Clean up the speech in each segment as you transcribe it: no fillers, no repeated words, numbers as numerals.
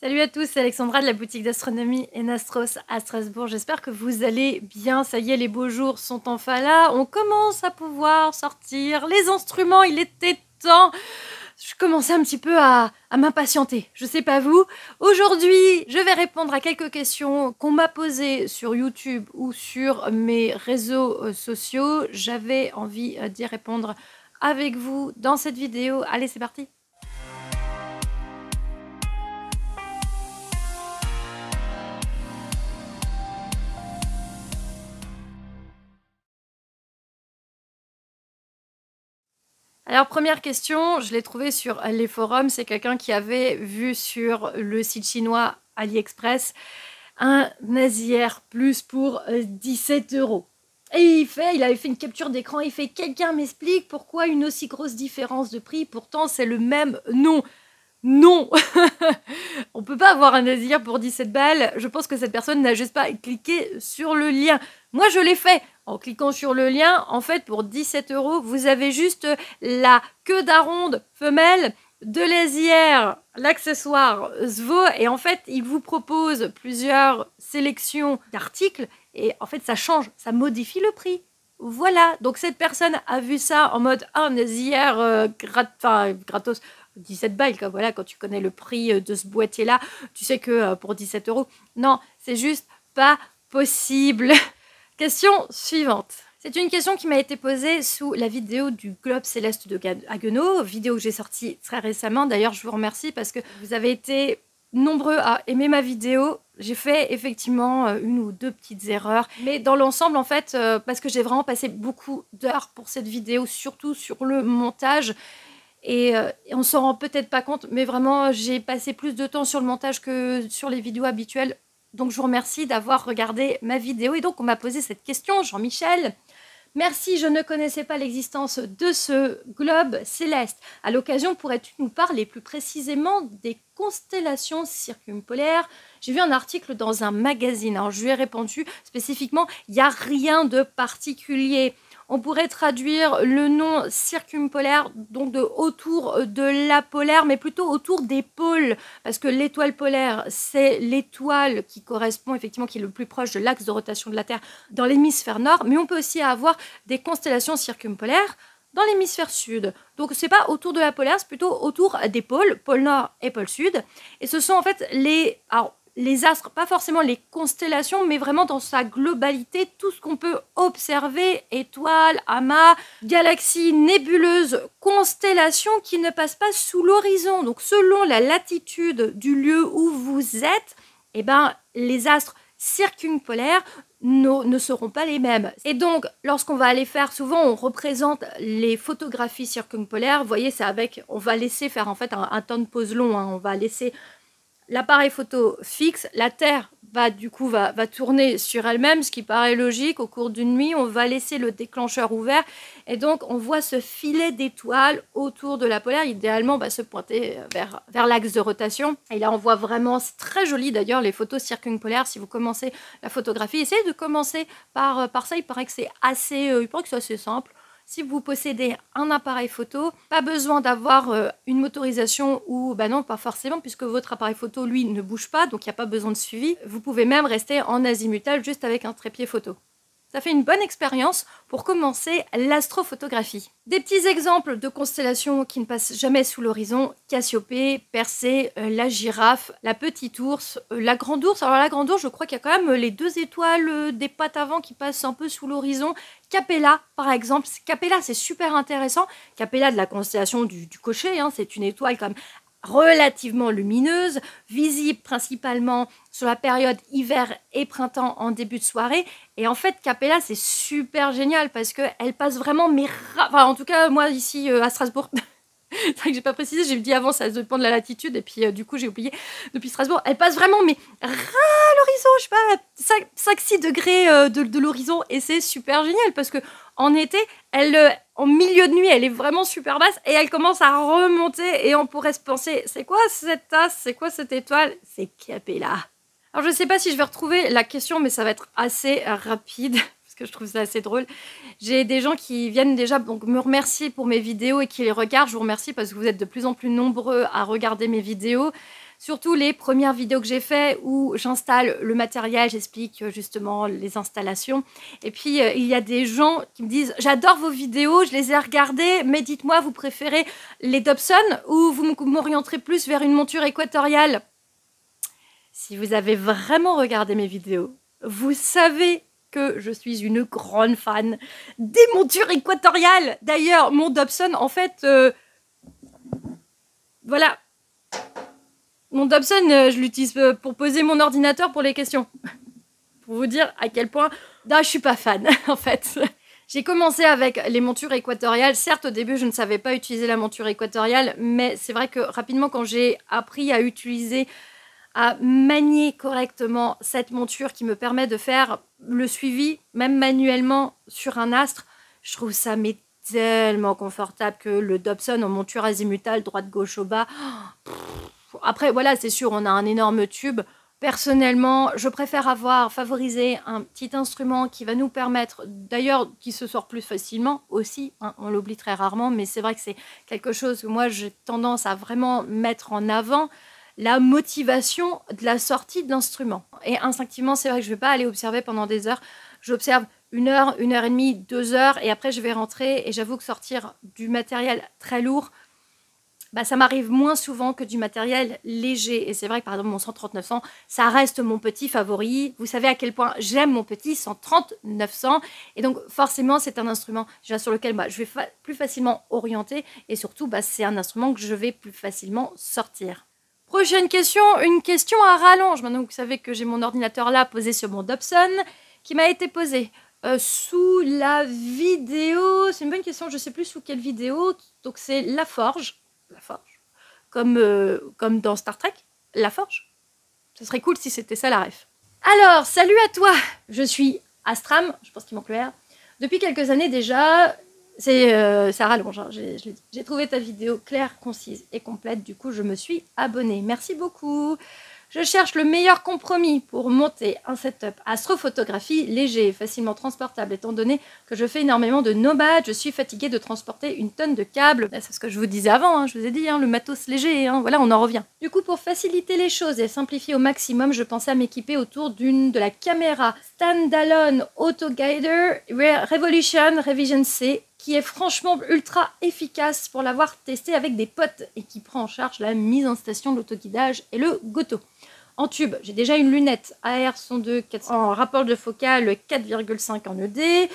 Salut à tous, c'est Alexandra de la boutique d'astronomie Enastros à Strasbourg. J'espère que vous allez bien. Ça y est, les beaux jours sont enfin là. On commence à pouvoir sortir les instruments. Il était temps. Je commençais un petit peu à m'impatienter. Je sais pas vous. Aujourd'hui, je vais répondre à quelques questions qu'on m'a posées sur YouTube ou sur mes réseaux sociaux. J'avais envie d'y répondre avec vous dans cette vidéo. Allez, c'est parti. Alors, première question, je l'ai trouvée sur les forums. C'est quelqu'un qui avait vu sur le site chinois AliExpress un Naziaire Plus pour 17 €. Et il avait fait une capture d'écran. Il fait: quelqu'un m'explique pourquoi une aussi grosse différence de prix? Pourtant, c'est le même nom. Non. On peut pas avoir un Naziaire pour 17 balles. Je pense que cette personne n'a juste pas cliqué sur le lien. Moi, je l'ai fait. En cliquant sur le lien, en fait, pour 17 €, vous avez juste la queue d'aronde femelle de Lazière, l'accessoire SVO, et en fait, il vous propose plusieurs sélections d'articles, et en fait, ça change, ça modifie le prix. Voilà, donc cette personne a vu ça en mode un Naziaire gratos. 17 balles, quoi. Voilà, quand tu connais le prix de ce boîtier-là, tu sais que pour 17 €, non, c'est juste pas possible. Question suivante. C'est une question qui m'a été posée sous la vidéo du Globe Céleste de Haguenau, vidéo que j'ai sortie très récemment. D'ailleurs, je vous remercie parce que vous avez été nombreux à aimer ma vidéo. J'ai fait effectivement une ou deux petites erreurs, mais dans l'ensemble, en fait, parce que j'ai vraiment passé beaucoup d'heures pour cette vidéo, surtout sur le montage. Et on s'en rend peut-être pas compte, mais vraiment, j'ai passé plus de temps sur le montage que sur les vidéos habituelles. Donc, je vous remercie d'avoir regardé ma vidéo. Et donc, on m'a posé cette question, Jean-Michel. Merci, je ne connaissais pas l'existence de ce globe céleste. À l'occasion, pourrais-tu nous parler plus précisément des constellations circumpolaires? J'ai vu un article dans un magazine. Alors, je lui ai répondu spécifiquement, il n'y a rien de particulier. On pourrait traduire le nom circumpolaire, donc de autour de la polaire, mais plutôt autour des pôles, parce que l'étoile polaire, c'est l'étoile qui correspond effectivement, qui est le plus proche de l'axe de rotation de la Terre dans l'hémisphère nord, mais on peut aussi avoir des constellations circumpolaires dans l'hémisphère sud. Donc c'est pas autour de la polaire, c'est plutôt autour des pôles, pôle nord et pôle sud. Et ce sont en fait les astres, pas forcément les constellations, mais vraiment dans sa globalité, tout ce qu'on peut observer, étoiles, amas, galaxies, nébuleuses, constellations qui ne passent pas sous l'horizon. Donc selon la latitude du lieu où vous êtes, eh ben, les astres circumpolaires ne seront pas les mêmes. Et donc, lorsqu'on va aller faire, souvent on représente les photographies circumpolaires, vous voyez, c'est avec, on va laisser faire en fait un temps de pause long, hein, on va laisser l'appareil photo fixe, la Terre va tourner sur elle-même, ce qui paraît logique. Au cours d'une nuit, on va laisser le déclencheur ouvert et donc on voit ce filet d'étoiles autour de la polaire, idéalement se pointer vers l'axe de rotation. Et là, on voit vraiment, c'est très joli d'ailleurs, les photos circumpolaires. Si vous commencez la photographie, essayez de commencer par ça. Il paraît que c'est assez simple. Si vous possédez un appareil photo, pas besoin d'avoir une motorisation ou, non, pas forcément, puisque votre appareil photo, lui, ne bouge pas, donc il n'y a pas besoin de suivi. Vous pouvez même rester en azimutal juste avec un trépied photo. Ça fait une bonne expérience pour commencer l'astrophotographie. Des petits exemples de constellations qui ne passent jamais sous l'horizon: Cassiopée, Persée, la girafe, la petite ours, la grande ours. Alors la grande ours, je crois qu'il y a quand même les deux étoiles des pattes avant qui passent un peu sous l'horizon. Capella, par exemple. Capella, c'est super intéressant. Capella de la constellation du Cocher, hein, c'est une étoile quand même relativement lumineuse, visible principalement sur la période hiver et printemps en début de soirée. Et en fait, Capella, c'est super génial parce qu'elle passe vraiment, en tout cas, moi, ici, à Strasbourg, c'est vrai que j'ai pas précisé, j'ai dit avant, ça dépend de la latitude, et puis du coup, j'ai oublié, depuis Strasbourg, elle passe vraiment, mais ras à l'horizon, je sais pas, 5-6 degrés de l'horizon, et c'est super génial parce que en été, en milieu de nuit, elle est vraiment super basse et elle commence à remonter et on pourrait se penser, c'est quoi cette tasse? C'est quoi cette étoile? C'est Capella. Alors je sais pas si je vais retrouver la question, mais ça va être assez rapide parce que je trouve ça assez drôle. J'ai des gens qui viennent déjà donc me remercier pour mes vidéos et qui les regardent. Je vous remercie parce que vous êtes de plus en plus nombreux à regarder mes vidéos. Surtout les premières vidéos que j'ai fait où j'installe le matériel, j'explique justement les installations. Et puis il y a des gens qui me disent j'adore vos vidéos, je les ai regardées, mais dites-moi vous préférez les Dobson ou vous m'orienterez plus vers une monture équatoriale? Si vous avez vraiment regardé mes vidéos, vous savez que je suis une grande fan des montures équatoriales. D'ailleurs, mon Dobson, en fait, voilà. Mon Dobson, je l'utilise pour poser mon ordinateur pour les questions. Pour vous dire à quel point... je suis pas fan, en fait. J'ai commencé avec les montures équatoriales. Certes, au début, je ne savais pas utiliser la monture équatoriale, mais c'est vrai que rapidement, quand j'ai appris à utiliser, à manier correctement cette monture qui me permet de faire le suivi, même manuellement, sur un astre, je trouve ça tellement confortable que le Dobson en monture azimutale, droite-gauche au bas. Après, voilà, c'est sûr, on a un énorme tube. Personnellement, je préfère favoriser un petit instrument qui va nous permettre, d'ailleurs, qui se sort plus facilement aussi, hein, on l'oublie très rarement, mais c'est vrai que c'est quelque chose que moi, j'ai tendance à vraiment mettre en avant, la motivation de la sortie de l'instrument. Et instinctivement, c'est vrai que je ne vais pas aller observer pendant des heures. J'observe 1 heure, 1 heure et demie, 2 heures, et après, je vais rentrer, et j'avoue que sortir du matériel très lourd, ça m'arrive moins souvent que du matériel léger. Et c'est vrai que par exemple mon 13900, ça reste mon petit favori. Vous savez à quel point j'aime mon petit 13900. Et donc forcément c'est un instrument sur lequel je vais plus facilement orienter. Et surtout c'est un instrument que je vais plus facilement sortir. Prochaine question, une question à rallonge. Maintenant vous savez que j'ai mon ordinateur là posé sur mon Dobson qui m'a été posé sous la vidéo. C'est une bonne question, je ne sais plus sous quelle vidéo. Donc c'est La Forge. La Forge, comme dans Star Trek, La Forge. Ce serait cool si c'était ça la ref. Alors, salut à toi, je suis Astram, je pense qu'il manque le R. Depuis quelques années déjà, ça rallonge, hein, j'ai trouvé ta vidéo claire, concise et complète, du coup je me suis abonnée. Merci beaucoup. Je cherche le meilleur compromis pour monter un setup astrophotographie léger et facilement transportable, étant donné que je fais énormément de nomades, je suis fatiguée de transporter une tonne de câbles. C'est ce que je vous disais avant, hein, je vous ai dit, hein, le matos léger, hein, voilà, on en revient. Du coup, pour faciliter les choses et simplifier au maximum, je pensais à m'équiper autour de la caméra Standalone Auto Guider Revolution Revision C, qui est franchement ultra efficace pour l'avoir testé avec des potes et qui prend en charge la mise en station de l'autoguidage et le goto. En tube, j'ai déjà une lunette AR102 en rapport de focale 4,5 en ED,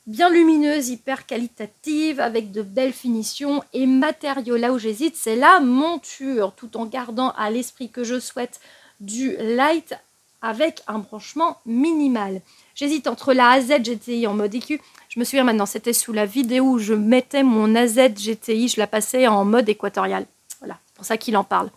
bien lumineuse, hyper qualitative, avec de belles finitions et matériaux. Là où j'hésite, c'est la monture, tout en gardant à l'esprit que je souhaite du light avec un branchement minimal. J'hésite entre la AZ GTI en mode EQ. Je me souviens maintenant, c'était sous la vidéo où je mettais mon AZ GTI, je la passais en mode équatorial. Voilà, c'est pour ça qu'il en parle.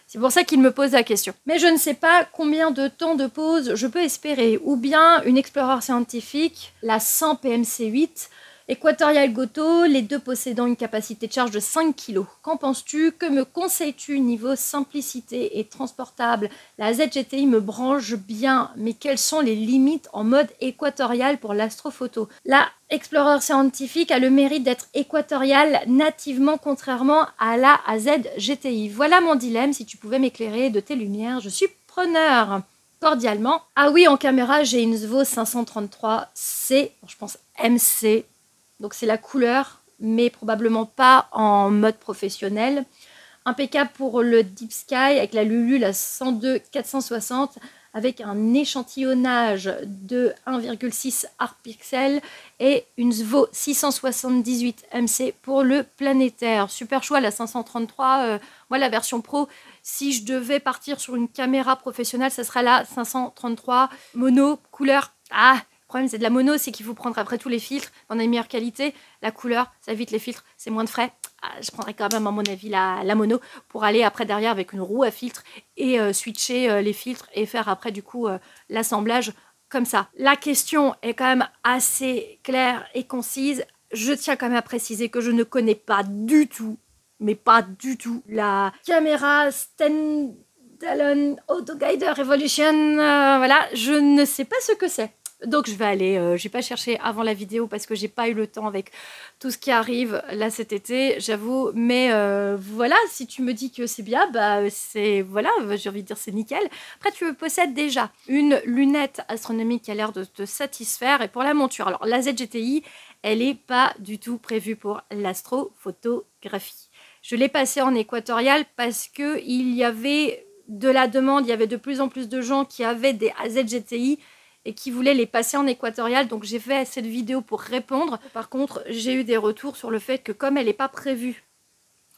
C'est pour ça qu'il me pose la question. Mais je ne sais pas combien de temps de pause je peux espérer. Ou bien une Explorer scientifique, la 100 PMC8, Équatorial Goto, les deux possédant une capacité de charge de 5 kg. Qu'en penses-tu? Que me conseilles-tu niveau simplicité et transportable? La ZGTI me branche bien, mais quelles sont les limites en mode équatorial pour l'astrophoto? La Explorer scientifique a le mérite d'être équatoriale nativement, contrairement à la ZGTI. Voilà mon dilemme, si tu pouvais m'éclairer de tes lumières, je suis preneur. Cordialement. Ah oui, en caméra, j'ai une Zvo 533C, je pense MC. Donc c'est la couleur, mais probablement pas en mode professionnel. Impeccable pour le Deep Sky avec la Lulu, la 102 460, avec un échantillonnage de 1,6 art pixel et une Zvo 678 MC pour le planétaire. Super choix, la 533, moi la version pro. Si je devais partir sur une caméra professionnelle, ça serait la 533 mono, couleur. Le problème, c'est de la mono, c'est qu'il faut prendre après tous les filtres dans des meilleures qualités. La couleur, ça évite les filtres, c'est moins de frais. Je prendrais quand même, à mon avis, la mono pour aller après derrière avec une roue à filtre et switcher les filtres et faire après, du coup, l'assemblage comme ça. La question est quand même assez claire et concise. Je tiens quand même à préciser que je ne connais pas du tout, mais pas du tout, la caméra Standalone Auto Guider Revolution. Voilà, je ne sais pas ce que c'est. Donc je vais aller, j'ai pas cherché avant la vidéo parce que j'ai pas eu le temps avec tout ce qui arrive là cet été, j'avoue. Mais voilà, si tu me dis que c'est bien, bah c'est voilà, j'ai envie de dire c'est nickel. Après tu possèdes déjà une lunette astronomique qui a l'air de te satisfaire. Et pour la monture, alors la ZGTI, elle est pas du tout prévue pour l'astrophotographie. Je l'ai passée en équatorial parce que il y avait de la demande, il y avait de plus en plus de gens qui avaient des ZGTI et qui voulaient les passer en équatorial, donc j'ai fait cette vidéo pour répondre. Par contre, j'ai eu des retours sur le fait que comme elle n'est pas prévue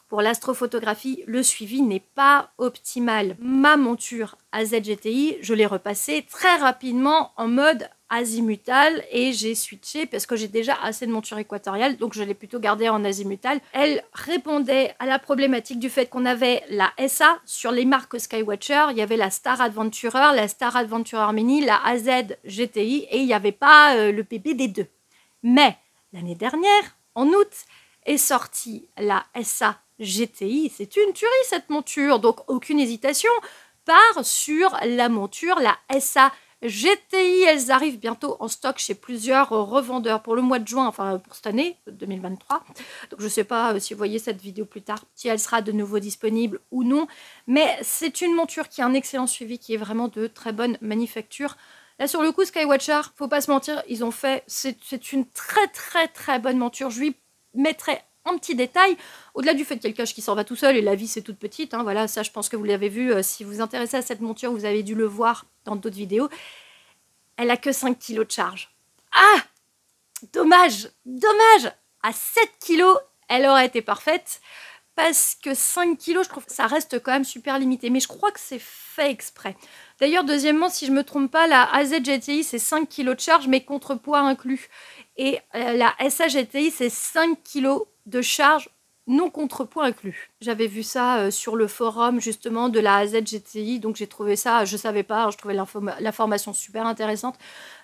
pour l'astrophotographie, le suivi n'est pas optimal. Ma monture AZ-GTI, je l'ai repassée très rapidement en mode azimutal et j'ai switché parce que j'ai déjà assez de monture équatoriale, donc je l'ai plutôt gardée en azimutal. Elle répondait à la problématique du fait qu'on avait la SA sur les marques Skywatcher, il y avait la Star Adventurer, la Star Adventurer Mini, la AZ-GTI et il n'y avait pas le PP des deux. Mais l'année dernière, en août, est sortie la SA GTI. C'est une tuerie cette monture, donc aucune hésitation. Part sur la monture, la SA GTI. Elles arrivent bientôt en stock chez plusieurs revendeurs pour le mois de juin, enfin pour cette année 2023. Donc je ne sais pas si vous voyez cette vidéo plus tard, si elle sera de nouveau disponible ou non. Mais c'est une monture qui a un excellent suivi, qui est vraiment de très bonne manufacture. Là, sur le coup, Skywatcher, faut pas se mentir, ils ont fait... C'est une très bonne monture. Je lui mettrai un petit détail, au-delà du fait qu'il y a le cache qui s'en va tout seul et la vis est toute petite, hein, voilà, ça je pense que vous l'avez vu, si vous vous intéressez à cette monture, vous avez dû le voir dans d'autres vidéos. Elle a que 5 kg de charge. Ah, dommage, dommage. À 7 kg, elle aurait été parfaite. Parce que 5 kg, je trouve que ça reste quand même super limité. Mais je crois que c'est fait exprès. D'ailleurs, deuxièmement, si je ne me trompe pas, la AZ-GTI, c'est 5 kg de charge, mais contrepoids inclus. Et la SA-GTI, c'est 5 kg de charge non contrepoids inclus. J'avais vu ça sur le forum, justement, de la AZ-GTI. Donc, j'ai trouvé ça, je ne savais pas, je trouvais l'information super intéressante.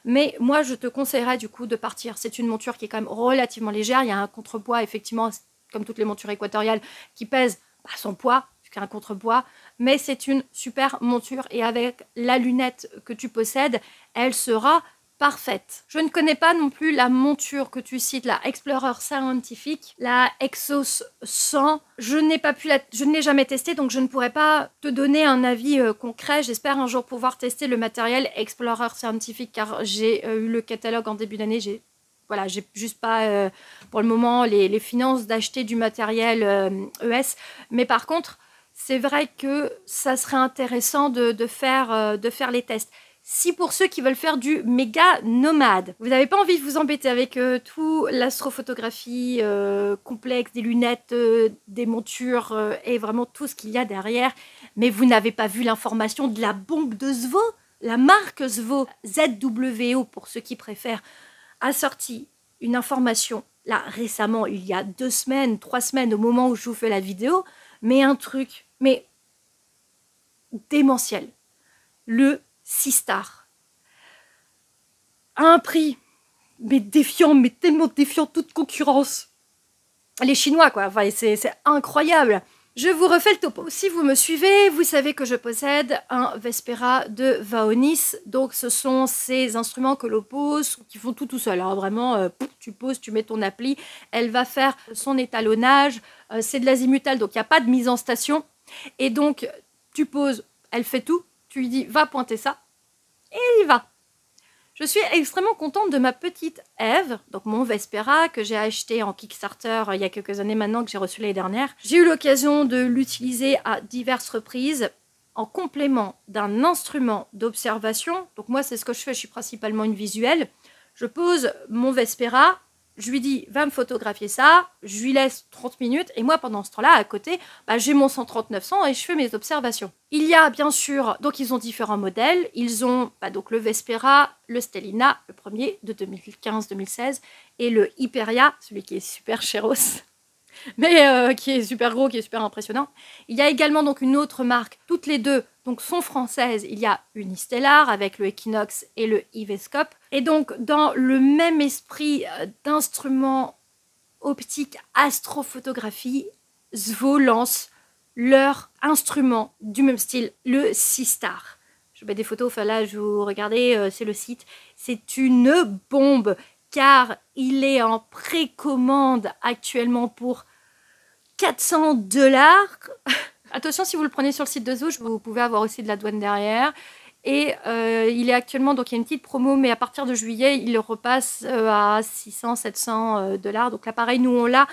Mais moi, je te conseillerais, du coup, de partir. C'est une monture qui est quand même relativement légère. Il y a un contrepoids, effectivement, comme toutes les montures équatoriales, qui pèsent son poids, un contrepoids, mais c'est une super monture et avec la lunette que tu possèdes, elle sera parfaite. Je ne connais pas non plus la monture que tu cites, la Explorer Scientific, la Exos 100. Je ne l'ai jamais testée, donc je ne pourrais pas te donner un avis concret. J'espère un jour pouvoir tester le matériel Explorer Scientific, car j'ai eu le catalogue en début d'année. Voilà, j'ai juste pas pour le moment les finances d'acheter du matériel ES. Mais par contre, c'est vrai que ça serait intéressant de faire les tests. Si pour ceux qui veulent faire du méga nomade, vous n'avez pas envie de vous embêter avec tout l'astrophotographie complexe, des lunettes, des montures et vraiment tout ce qu'il y a derrière, mais vous n'avez pas vu l'information de la bombe de ZWO, la marque ZWO, ZWO pour ceux qui préfèrent, a sorti une information, là récemment, il y a 2 semaines, 3 semaines au moment où je vous fais la vidéo, mais un truc, mais démentiel. Le Seastar. À un prix, mais défiant, mais tellement défiant toute concurrence. Les Chinois, quoi, enfin, c'est incroyable. Je vous refais le topo. Si vous me suivez, vous savez que je possède un Vespera de Vaonis. Donc, ce sont ces instruments que l'on pose, qui font tout seul. Alors, vraiment, tu poses, tu mets ton appli, elle va faire son étalonnage. C'est de l'azimutal, donc il n'y a pas de mise en station. Et donc, tu poses, elle fait tout. Tu lui dis, va pointer ça. Et il y va. Je suis extrêmement contente de ma petite Eve, donc mon Vespera que j'ai acheté en Kickstarter il y a quelques années maintenant, que j'ai reçu l'année dernière. J'ai eu l'occasion de l'utiliser à diverses reprises en complément d'un instrument d'observation. Donc moi, c'est ce que je fais, je suis principalement une visuelle. Je pose mon Vespera, je lui dis, va me photographier ça, je lui laisse 30 minutes, et moi, pendant ce temps-là, à côté, j'ai mon 13900 et je fais mes observations. Il y a, bien sûr, donc ils ont différents modèles, ils ont donc le Vespera, le Stellina, le premier de 2015-2016, et le Hyperia, celui qui est super chéros, mais qui est super gros, qui est super impressionnant. Il y a également donc une autre marque, toutes les deux donc sont françaises. Il y a Unistellar avec le Equinox et le Ivescope. Et donc dans le même esprit d'instruments optiques astrophotographie, ZWO lance leur instrument du même style, le Seastar. Je mets des photos, enfin là, je vous regardez, c'est le site. C'est une bombe, car il est en précommande actuellement pour 400$. Attention, si vous le prenez sur le site de Zouch, vous pouvez avoir aussi de la douane derrière. Et il est actuellement, donc il y a une petite promo, mais à partir de juillet, il repasse à 600-700$. Donc là, pareil, nous, on l'a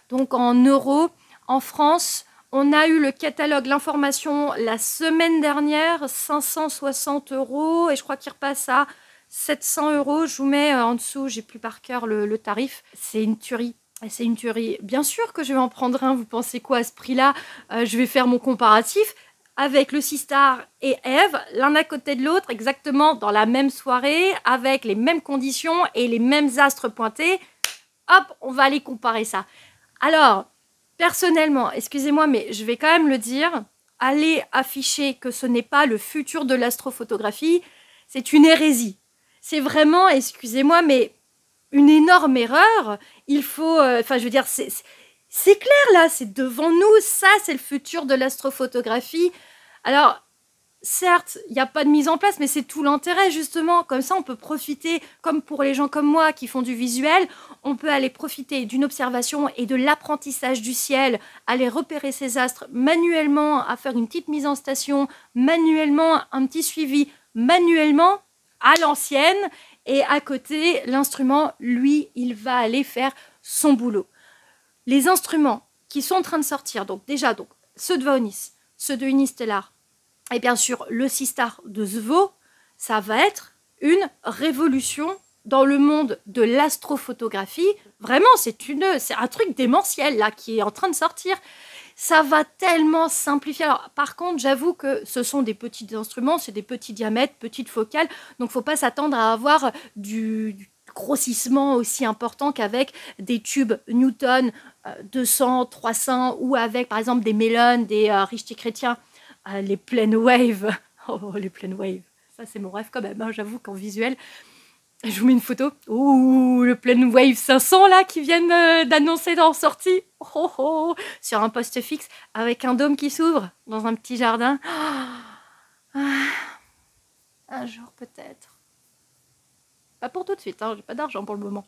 donc en euros. En France, on a eu le catalogue, l'information la semaine dernière, 560€. Et je crois qu'il repasse à 700€. Je vous mets en dessous, j'ai plus par cœur le tarif. C'est une tuerie. C'est une tuerie. Bien sûr que je vais en prendre un. Vous pensez quoi à ce prix-là? Je vais faire mon comparatif avec le Sistar et Eve, l'un à côté de l'autre, exactement dans la même soirée, avec les mêmes conditions et les mêmes astres pointés. Hop, on va aller comparer ça. Alors, personnellement, excusez-moi, mais je vais quand même le dire, aller afficher que ce n'est pas le futur de l'astrophotographie, c'est une hérésie. C'est vraiment, excusez-moi, mais une énorme erreur. Il faut, enfin, je veux dire, c'est clair là, c'est devant nous, ça c'est le futur de l'astrophotographie. Alors, certes, il n'y a pas de mise en place, mais c'est tout l'intérêt justement. Comme ça, on peut profiter, comme pour les gens comme moi qui font du visuel, on peut aller profiter d'une observation et de l'apprentissage du ciel, aller repérer ces astres manuellement, à faire une petite mise en station, manuellement, un petit suivi, manuellement, à l'ancienne. Et à côté, l'instrument, lui, il va aller faire son boulot. Les instruments qui sont en train de sortir, donc déjà donc, ceux de Vaonis, ceux de Unistellar, et bien sûr le Sistar de Zwo, ça va être une révolution dans le monde de l'astrophotographie. Vraiment, c'est un truc démentiel là qui est en train de sortir. Ça va tellement simplifier. Alors, par contre, j'avoue que ce sont des petits instruments, c'est des petits diamètres, petites focales, donc faut pas s'attendre à avoir du grossissement aussi important qu'avec des tubes Newton 200, 300 ou avec par exemple des Mellon, des Richter Chrétien, les Plane Wave. Oh, les Plane Wave, ça c'est mon rêve quand même, hein. J'avoue qu'en visuel, je vous mets une photo. Ouh, le Plane Wave 500 là qui viennent d'annoncer en sortie. Oh, oh, sur un poste fixe avec un dôme qui s'ouvre dans un petit jardin. Oh, un jour peut-être. Pas pour tout de suite, hein, j'ai pas d'argent pour le moment.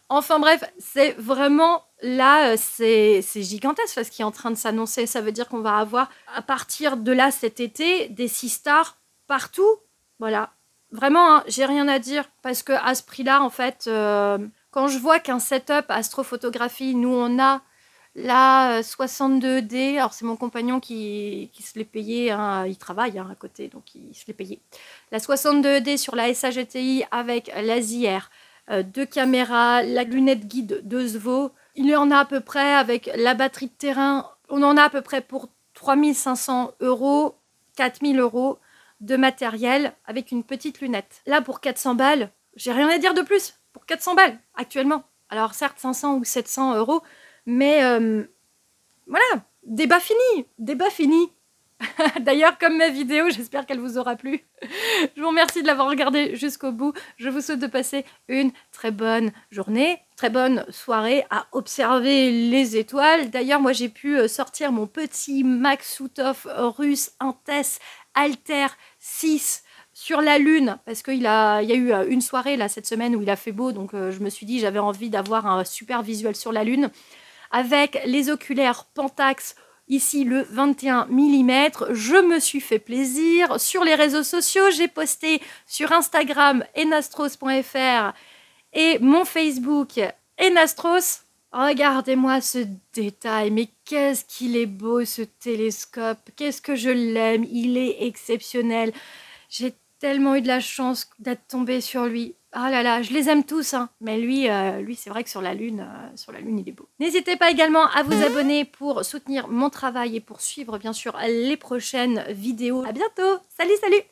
Enfin bref, c'est vraiment là, c'est gigantesque ce qui est en train de s'annoncer. Ça veut dire qu'on va avoir à partir de là cet été des Sistars partout. Voilà. Vraiment, hein, j'ai rien à dire parce que à ce prix-là, en fait, quand je vois qu'un setup astrophotographie, nous on a la 62D, alors c'est mon compagnon qui se l'est payé, hein, il travaille hein, à côté, donc il se l'est payé. La 62D sur la SA-GTI avec la ZR, 2 caméras, la lunette guide de Zwo. Il y en a à peu près avec la batterie de terrain, on en a à peu près pour 3500€, 4000€ de matériel avec une petite lunette. Là, pour 400 balles, j'ai rien à dire de plus. Pour 400 balles, actuellement. Alors, certes, 500 ou 700€, mais voilà, débat fini. Débat fini. D'ailleurs, comme ma vidéo, j'espère qu'elle vous aura plu. Je vous remercie de l'avoir regardé jusqu'au bout. Je vous souhaite de passer une très bonne journée, très bonne soirée à observer les étoiles. D'ailleurs, moi, j'ai pu sortir mon petit Maksutov russe Intes Alter 6 sur la Lune, parce qu'il y a eu une soirée là cette semaine où il a fait beau, donc je me suis dit j'avais envie d'avoir un super visuel sur la Lune, avec les oculaires Pentax, ici le 21 mm, je me suis fait plaisir. Sur les réseaux sociaux, j'ai posté sur Instagram enastros.fr et mon Facebook Enastros. Regardez-moi ce détail, mais qu'est-ce qu'il est beau ce télescope, qu'est-ce que je l'aime, il est exceptionnel. J'ai tellement eu de la chance d'être tombée sur lui. Ah là là, je les aime tous, hein. Mais lui c'est vrai que sur la Lune, il est beau. N'hésitez pas également à vous abonner pour soutenir mon travail et pour suivre bien sûr les prochaines vidéos. À bientôt, salut salut.